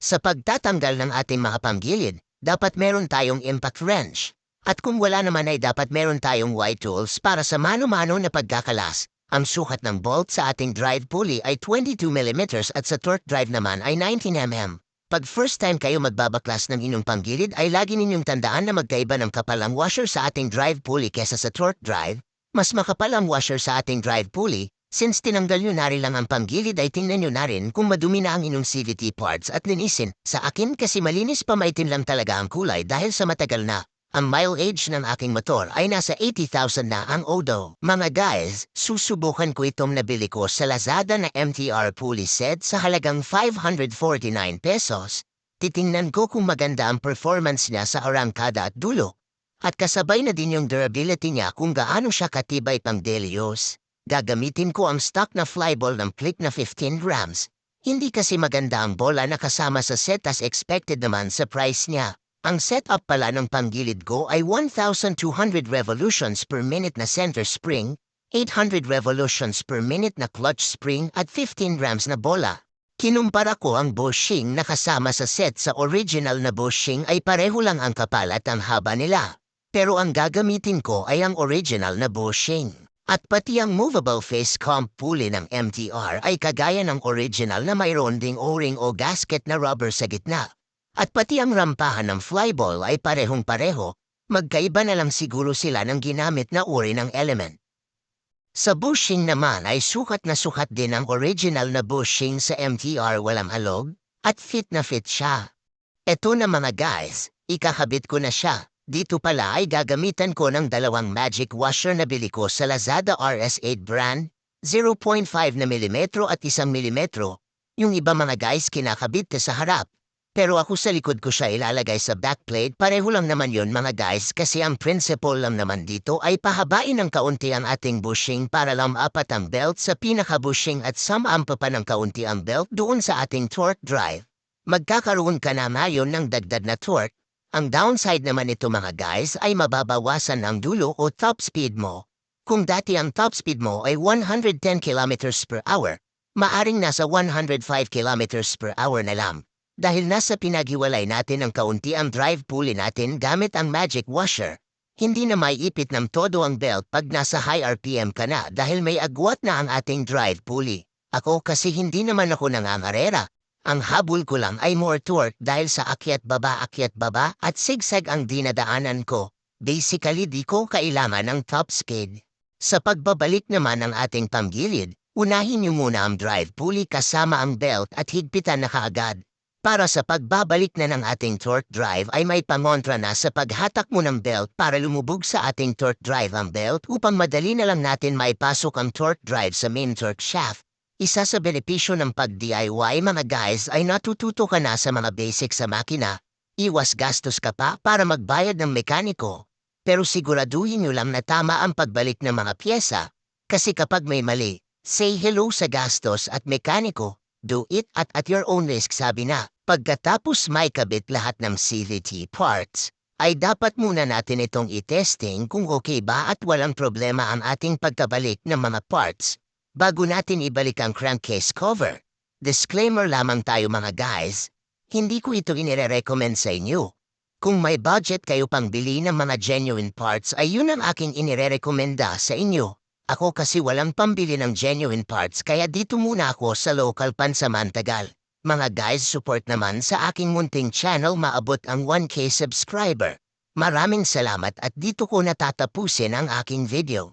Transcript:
Sa pagtatanggal ng ating mga panggilid, dapat meron tayong impact wrench. At kung wala naman ay dapat meron tayong Y-tools para sa mano-mano na pagkakalas. Ang sukat ng bolt sa ating drive pulley ay 22 mm at sa torque drive naman ay 19 mm. Pag first time kayo magbabaklas ng inyong panggilid ay lagi ninyong tandaan na magkaiba ng kapal ang washer sa ating drive pulley kesa sa torque drive. Mas makapal ang washer sa ating drive pulley. Since tinanggal nyo na rin lang ang panggilid ay tingnan nyo na rin kung madumi na ang inyong CVT parts at linisin. Sa akin kasi malinis pa maitim lang talaga ang kulay dahil sa matagal na. Ang mileage ng aking motor ay nasa 80,000 na ang odo. Mga guys, susubukan ko itong nabili ko sa Lazada na MTR pulley set sa halagang 549 pesos. Titingnan ko kung maganda ang performance niya sa arangkada at dulo. At kasabay na din yung durability niya kung gaano siya katibay pang daily use. Gagamitin ko ang stock na flyball ng click na 15 grams. Hindi kasi maganda ang bola na kasama sa set as expected naman sa price niya. Ang setup pala ng panggilid ko ay 1,200 revolutions per minute na center spring, 800 revolutions per minute na clutch spring at 15 grams na bola. Kinumpara ko ang bushing na kasama sa set sa original na bushing ay pareho lang ang kapal at ang haba nila. Pero ang gagamitin ko ay ang original na bushing. At pati ang movable face comp pulley ng MTR ay kagaya ng original na mayroon ding o-ring o gasket na rubber sa gitna. At pati ang rampahan ng flyball ay parehong-pareho, magkaiba na lang siguro sila ng ginamit na uri ng element. Sa bushing naman ay sukat din ang original na bushing sa MTR walang alog, at fit na fit siya. Eto na mga guys, ikakabit ko na siya. Dito pala ay gagamitan ko ng dalawang magic washer na bili ko sa Lazada RS8 brand, 0.5 na milimetro at 1 milimetro. Yung iba mga guys kinakabit sa harap. Pero ako sa likod ko siya ilalagay sa backplate. Pareho lang naman yun mga guys kasi ang principle lang naman dito ay pahabain ng kaunti ang ating bushing para lang maapat ang belt sa pinaka-bushing at samaampa pa ng kaunti ang belt doon sa ating torque drive. Magkakaroon ka na ngayon ng dagdag na torque. Ang downside naman ito mga guys ay mababawasan ang dulo o top speed mo. Kung dati ang top speed mo ay 110 kilometers per hour, maaring nasa 105 kilometers per hour na lang. Dahil nasa pinaghiwalay natin ang kaunti ang drive pulley natin gamit ang magic washer. Hindi na maiipit ng todo ang belt pag nasa high RPM ka na dahil may agwat na ang ating drive pulley. Ako kasi hindi naman ako nangangarera. Ang habol ko lang ay more torque dahil sa akyat baba at zigzag ang dinadaanan ko. Basically di ko kailangan ng top speed. Sa pagbabalik naman ng ating panggilid, unahin niyo muna ang drive pulley kasama ang belt at higpitan na kaagad. Para sa pagbabalik na ng ating torque drive ay may pamontra na sa paghatak mo ng belt para lumubog sa ating torque drive ang belt upang madali na lang natin maipasok ang torque drive sa main torque shaft. Isa sa benepisyo ng pag-DIY mga guys ay natututo ka na sa mga basic sa makina. Iwas gastos ka pa para magbayad ng mekaniko. Pero siguraduhin nyo lang na tama ang pagbalik ng mga pyesa. Kasi kapag may mali, say hello sa gastos at mekaniko. Do it at your own risk sabi na. Pagkatapos may kabit lahat ng CVT parts, ay dapat muna natin itong i-testing kung okay ba at walang problema ang ating pagkabalik ng mga parts. Bago natin ibalik ang crankcase cover. Disclaimer lamang tayo mga guys, hindi ko ito inire-recommend sa inyo. Kung may budget kayo pang bili ng mga genuine parts ay yun ang aking inire-recommenda sa inyo. Ako kasi walang pambili ng genuine parts kaya dito muna ako sa local pansamantagal. Mga guys support naman sa aking munting channel maabot ang 1K subscriber. Maraming salamat at dito ko natatapusin ang aking video.